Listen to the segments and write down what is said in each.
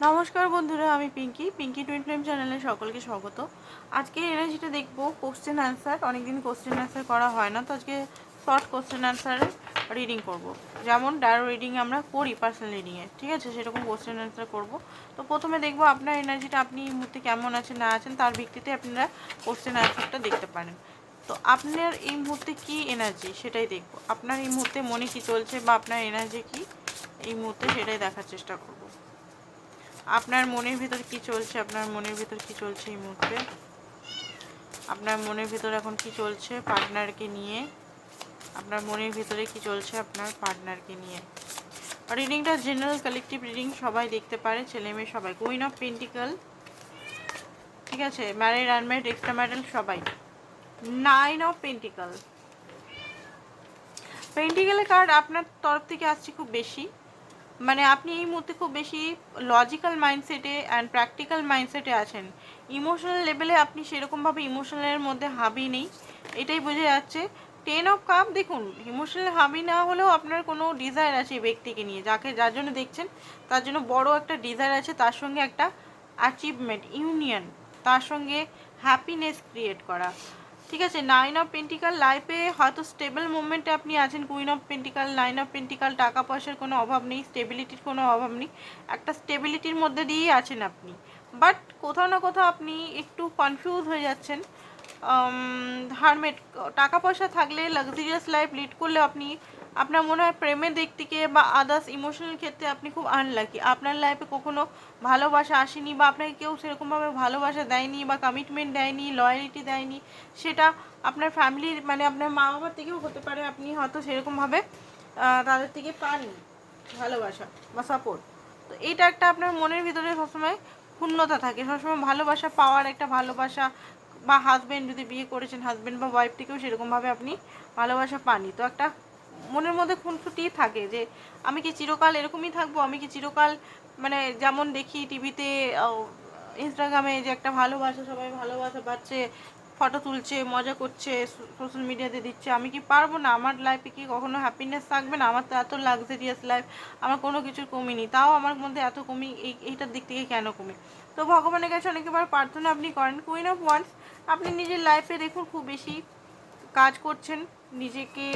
নমস্কার বন্ধুরা, আমি পিঙ্কি টুইন ফ্লেম চ্যানেলে সকলকে স্বাগত। আজকে এনার্জিটা দেখবো কোশ্চেন অ্যান্সার। অনেকদিন কোশ্চেন অ্যান্সার করা হয় না, তো আজকে শর্ট কোশ্চেন অ্যান্সার রিডিং করব। যেমন ডায়ো রিডিং আমরা করি পার্সোনাল রিডিংয়ে, ঠিক আছে, সেরকম কোশ্চেন অ্যান্সার করব। তো প্রথমে দেখবো আপনার এনার্জিটা, আপনি এই মুহূর্তে কেমন আছেন না আছেন, তার ভিত্তিতে আপনারা কোশ্চেন অ্যান্সারটা দেখতে পারেন। তো আপনার এই মুহূর্তে কি এনার্জি সেটাই দেখবো। আপনার এই মুহূর্তে মনে কি চলছে বা আপনার এনার্জি কি এই মুহূর্তে, সেটাই দেখার চেষ্টা করব। আপনার মনের ভিতর কি চলছে, আপনার মনের ভিতর কি চলছে এই মুহূর্তে, আপনার মনের ভিতর এখন কি চলছে পার্টনারকে নিয়ে, আপনার মনের ভিতরে কি চলছে আপনার পার্টনারকে নিয়ে। রিডিংটা জেনারেল কালেকটিভ রিডিং, সবাই দেখতে পারে, ছেলে মেয়ে সবাই। কুইন অফ পেন্টিকল, ঠিক আছে, ম্যারিড আনম্যারিড এক্সট্রা ম্যারিড সবাই। 9 অফ পেন্টিকল, পেন্টিকলের কার্ড আপনার তরফ থেকে আসছে খুব বেশি। মানে আপনি এই মুহূর্তে খুব বেশি লজিক্যাল মাইন্ডসেটে অ্যান্ড প্র্যাকটিক্যাল মাইন্ডসেটে আছেন। ইমোশনাল লেভেলে আপনি সেরকমভাবে ইমোশনালের মধ্যে হাবি নেই, এটাই বোঝা যাচ্ছে। 10 অফ কাপ, দেখুন ইমোশনাল হাবি না হলেও আপনার কোনো ডিজায়ার আছে এই ব্যক্তিকে নিয়ে, যার জন্য দেখছেন তার জন্য বড় একটা ডিজায়ার আছে, তার সঙ্গে একটা অ্যাচিভমেন্ট, ইউনিয়ন, তার সঙ্গে হ্যাপিনেস ক্রিয়েট করা, ঠিক আছে। 9 অফ পেন্টিকাল, লাইফে হয়তো স্টেবল মুভমেন্টে আপনি আছেন। Queen of pentacle, 9 of pentacle, টাকা পয়সার কোনো অভাব নেই, স্টেবিলিটির কোনো অভাব নেই, একটা স্টেবিলিটির মধ্যে দিয়েই আছেন আপনি। বাট কোথাও না কোথাও আপনি একটু কনফিউজ হয়ে যাচ্ছেন। হারমেট, টাকা পয়সা থাকলে লাক্সারিয়াস লাইফ লিড করলে আপনি, আপনার মনে হয় প্রেমের দিক থেকে বা আদার্স ইমোশনাল ক্ষেত্রে আপনি খুব আনলাকি। আপনার লাইফে কখনো ভালোবাসা আসেনি বা আপনাকে কেউ সেরকমভাবে ভালোবাসা দেয়নি বা কমিটমেন্ট দেয়নি, লয়ালিটি দেয়নি। সেটা আপনার ফ্যামিলির, মানে আপনার মা বাবার থেকেও হতে পারে, আপনি হয়তো সেরকমভাবে তাদের থেকে পাননি ভালোবাসা বা সাপোর্ট। তো এইটা একটা আপনার মনের ভিতরে সবসময় ক্ষুণ্ণতা থাকে, সবসময় ভালোবাসা পাওয়ার একটা ভালোবাসা, বা হাজব্যান্ড যদি বিয়ে করেছেন, হাজব্যান্ড বা ওয়াইফ থেকেও সেরকমভাবে আপনি ভালোবাসা পাননি। তো একটা মনের মধ্যে খুঁতখুঁটি থাকে যে আমি কি চিরকাল এরকমই থাকবো, আমি কি চিরকাল, মানে যেমন দেখি টিভিতে, ইনস্টাগ্রামে যে একটা ভালোবাসা, সবাই ভালোবাসা পাচ্ছে, ফটো তুলছে, মজা করছে, সোশ্যাল মিডিয়াতে দিচ্ছে, আমি কি পারবো না? আমার লাইফে কি কখনো হ্যাপিনেস থাকবে না? আমার তো এত লাক্সারিয়াস লাইফ, আমার কোনো কিছুর কমি নেই, তাও আমার মধ্যে এত কমি, এইটার দিক থেকে কেন কমি? তো ভগবানের কাছে অনেকবার প্রার্থনা আপনি করেন। কুইন অফ ওয়ান্স, আপনি নিজের লাইফে দেখুন খুব বেশি কাজ করছেন নিজেকে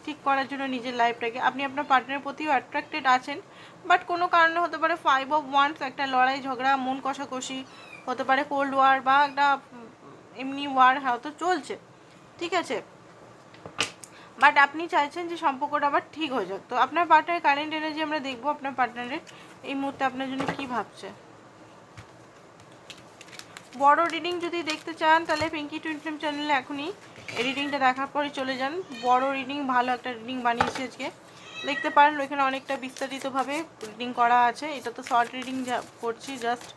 ঠিক করার জন্য, নিজের লাইফটাকে। আপনি আপনার পার্টনারের প্রতিও অ্যাট্রাক্টেড আছেন, বাট কোনো কারণে হতে পারে 5 অফ ওয়ান্স, একটা লড়াই ঝগড়া, মন কষাকষি হতে পারে, কোল্ড ওয়ার বা একটা এমনি ওয়ার হয়তো চলছে, ঠিক আছে। বাট আপনি চাইছেন যে সম্পর্কটা আবার ঠিক হয়ে যাক। তো আপনার পার্টনারের কারেন্ট এনার্জি আমরা দেখবো, আপনার পার্টনারের এই মুহূর্তে আপনার জন্য কী ভাবছে। বড় রিডিং যদি দেখতে চান তাহলে পিঙ্কি টুইন ফিল্ম চ্যানেলে এখনই রিডিংটা দেখার পরে চলে যান। বড় রিডিং, ভালো একটা রিডিং বানিয়েছি আজকে, দেখতে পারেন। ওইখানে অনেকটা বিস্তারিতভাবে রিডিং করা আছে। এটা তো শর্ট রিডিং করছি, জাস্ট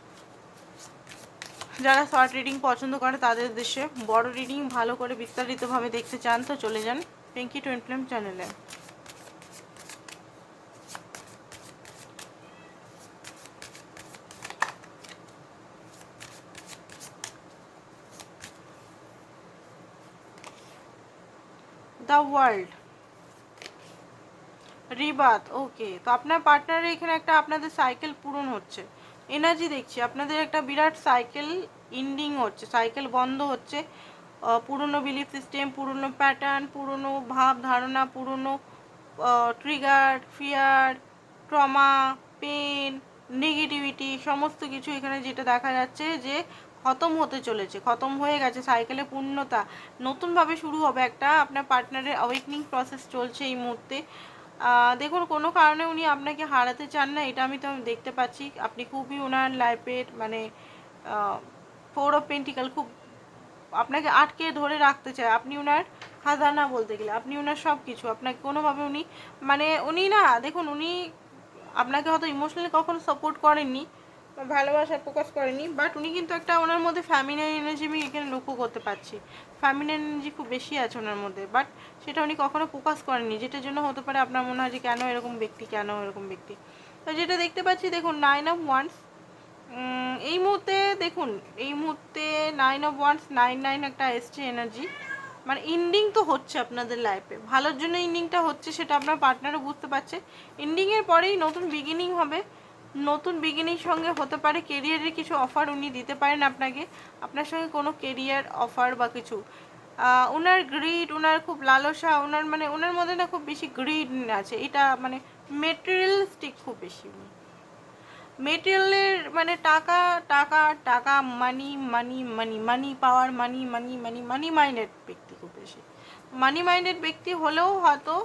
যারা শর্ট রিডিং পছন্দ করে তাদের উদ্দেশ্যে। বড় রিডিং ভালো করে বিস্তারিতভাবে দেখতে চান তো চলে যান পিঙ্কি টুইন ফিল্ম চ্যানেলে। দ্য ওয়ার্ল্ড, রিবাত, ওকে। তো আপনার পার্টনারের এখানে একটা আপনাদের সাইকেল পূরণ হচ্ছে এনার্জি দেখছি। আপনাদের একটা বিরাট সাইকেল ইন্ডিং হচ্ছে, সাইকেল বন্ধ হচ্ছে। পুরনো বিলিফ সিস্টেম, পুরনো প্যাটার্ন, পুরনো ভাব ধারণা, পুরনো trigger, fear, trauma, pain, negativity, সমস্ত কিছু এখানে যেটা দেখা যাচ্ছে যে খতম হতে চলেছে, খতম হয়ে গেছে। সাইকেলে পূর্ণতা, নতুনভাবে শুরু হবে একটা। আপনার পার্টনারের অ্যাওয়েকনিং প্রসেস চলছে এই মুহূর্তে। দেখুন কোনো কারণে উনি আপনাকে হারাতে চান না, এটা আমি তো দেখতে পাচ্ছি। আপনি খুবই ওনার লাইফের, মানে 4 অফ পেন্টিকাল, খুব আপনাকে আটকে ধরে রাখতে চায়। আপনি ওনার খাজানা বলতে গেলে, আপনি ওনার সব কিছু। আপনাকে কোনোভাবে উনি, মানে উনি না, দেখুন উনি আপনাকে হয়তো ইমোশনালি কখনো সাপোর্ট করেননি, ভালোবাসা প্রকাশ করেনি, বাট উনি কিন্তু একটা, ওনার মধ্যে ফ্যামিলিয়ান এনার্জি আমি এখানে লক্ষ্য করতে পারছি। ফ্যামিলিয়ান এনার্জি খুব বেশি আছে ওনার মধ্যে, বাট সেটা উনি কখনো প্রকাশ করেননি, যেটার জন্য হতে পারে আপনার মনে হয় যে কেন এরকম ব্যক্তি, কেন এরকম ব্যক্তি। তো যেটা দেখতে পাচ্ছি, দেখুন 9 অফ ওয়ান্স, এই মুহূর্তে দেখুন, এই মুহূর্তে 9 অফ ওয়ান্স, 9 একটা এসছে এনার্জি। মানে ইন্ডিং তো হচ্ছে আপনাদের লাইফে, ভালোর জন্য ইন্ডিংটা হচ্ছে, সেটা আপনার পার্টনারও বুঝতে পারছে। ইন্ডিংয়ের পরেই নতুন বিগিনিং হবে। নতুন বিগিনিং সঙ্গে হতে পারে, কেরিয়ারের কিছু অফার উনি দিতে পারেন আপনাকে, আপনার সঙ্গে কোনো কেরিয়ার অফার বা কিছু। ওনার গ্রিড, ওনার খুব লালসা, ওনার মানে ওনার মধ্যে না খুব বেশি গ্রিড আছে, এটা মানে মেটেরিয়ালিস্টিক খুব বেশি উনি, মেটেরিয়ালের মানে টাকা টাকা টাকা, মানি মানি মানি মানি পাওয়ার, মানি মানি মানি মানি মাইন্ডেড ব্যক্তি খুব বেশি। মানি মাইন্ডেড ব্যক্তি হলেও হয়তো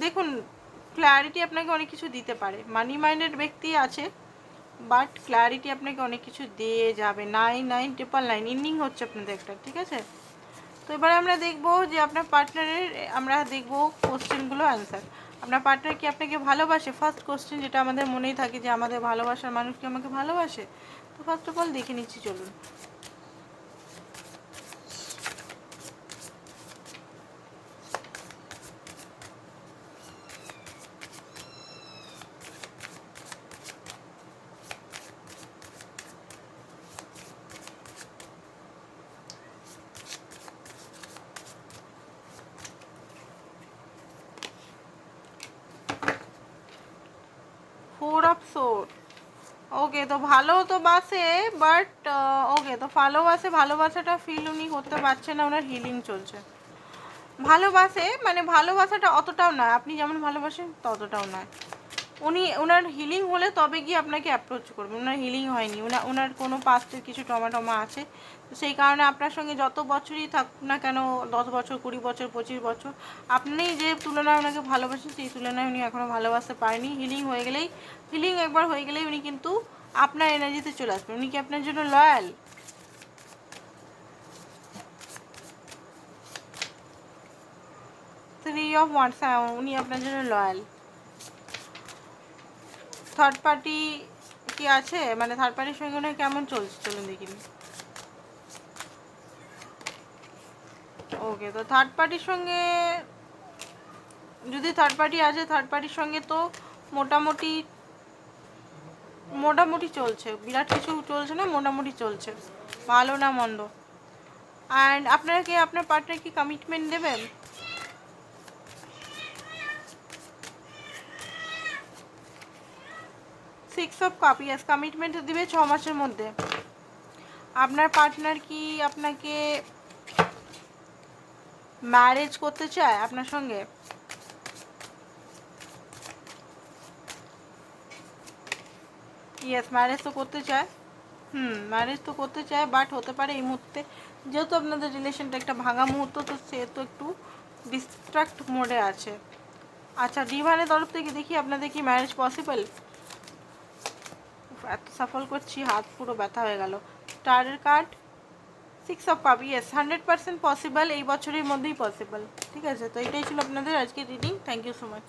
দেখুন ক্ল্যারিটি আপনাকে অনেক কিছু দিতে পারে, মানি মাইন্ডেড ব্যক্তি আছে, বাট ক্ল্যারিটি আপনাকে অনেক কিছু দিয়ে যাবে। 9999 ইন্ডিং হচ্ছে আপনাদের একটা, ঠিক আছে। তো এবারে আমরা দেখব যে আপনার পার্টনারের, আমরা দেখব কোশ্চেনগুলো অ্যান্সার। আপনার পার্টনার কি আপনাকে ভালোবাসে, ফার্স্ট কোশ্চেন যেটা আমাদের মনেই থাকে যে আমাদের ভালোবাসার মানুষ কি আমাকে ভালোবাসে। তো ফার্স্ট অফ অল দেখে নিচ্ছি, চলুন। ফোর অফ সোর্ড, ওকে। তো ভালো তো বাসে, বাট ওকে, তো ভালোবাসে, ভালোবাসাটা ফিল উনি করতে পারছেন না, ওনার হিলিং চলছে। ভালোবাসে মানে ভালোবাসাটা অতটাও নয়, আপনি যেমন ভালোবাসেন ততটাও নয়। উনি ওনার হিলিং হলে তবে গিয়ে আপনাকে অ্যাপ্রোচ করবেন, ওনার হিলিং হয়নি, ওনার কোনো পাস্টের কিছু টমা আছে। তো সেই কারণে আপনার সঙ্গে যত বছরই থাকুক না কেন, 10 বছর, 20 বছর, 25 বছর, আপনি যে তুলনায় ওনাকে ভালোবাসেন সেই তুলনায় উনি এখনও ভালোবাসতে পারেনি। হিলিং হয়ে গেলেই, হিলিং একবার হয়ে গেলেই উনি কিন্তু আপনার এনার্জিতে চলে আসবেন। উনি কি আপনার জন্য লয়াল? 3 অফ ওয়ান্ডস, হ্যাঁ উনি আপনার জন্য লয়াল। থার্ড পার্টি কি আছে, মানে থার্ড পার্টির সঙ্গে ওনার কেমন চলছে, চলুন দেখিনি। ওকে, তো থার্ড পার্টির সঙ্গে যদি থার্ড পার্টি আছে, থার্ড পার্টির সঙ্গে তো মোটামুটি মোটামুটি চলছে, বিরাট কিছু চলছে না, মোটামুটি চলছে, ভালো না মন্দ। অ্যান্ড আপনারা কি আপনার পার্টনার কি কমিটমেন্ট দেবেন? 6 অফ কাপ, ইয়েস কমিটমেন্ট দিবে 6 মাসের মধ্যে। আপনার পার্টনার কি আপনাকে ম্যারেজ করতে চায় আপনার সঙ্গে? ইয়েস, ম্যারেজ তো করতে চায়, ম্যারেজ তো করতে চায়, বাট হতে পারে এই মুহূর্তে যেহেতু আপনাদের রিলেশনটা একটা ভাঙা মুহূর্ত, তো সে তো একটু ডিস্ট্রাক্ট মোডে আছে। আচ্ছা, ডিভানের তরফ থেকে দেখি আপনাদের কি ম্যারেজ পসিবল। এত সফল করছি, হাত পুরো ব্যথা হয়ে গেল। স্টারের card, 6 of cup, yes 100% possible, এই বছরের মধ্যেই পসিবল। ঠিক আছে, তো এটাই ছিল আপনাদের আজকে reading. Thank you so much.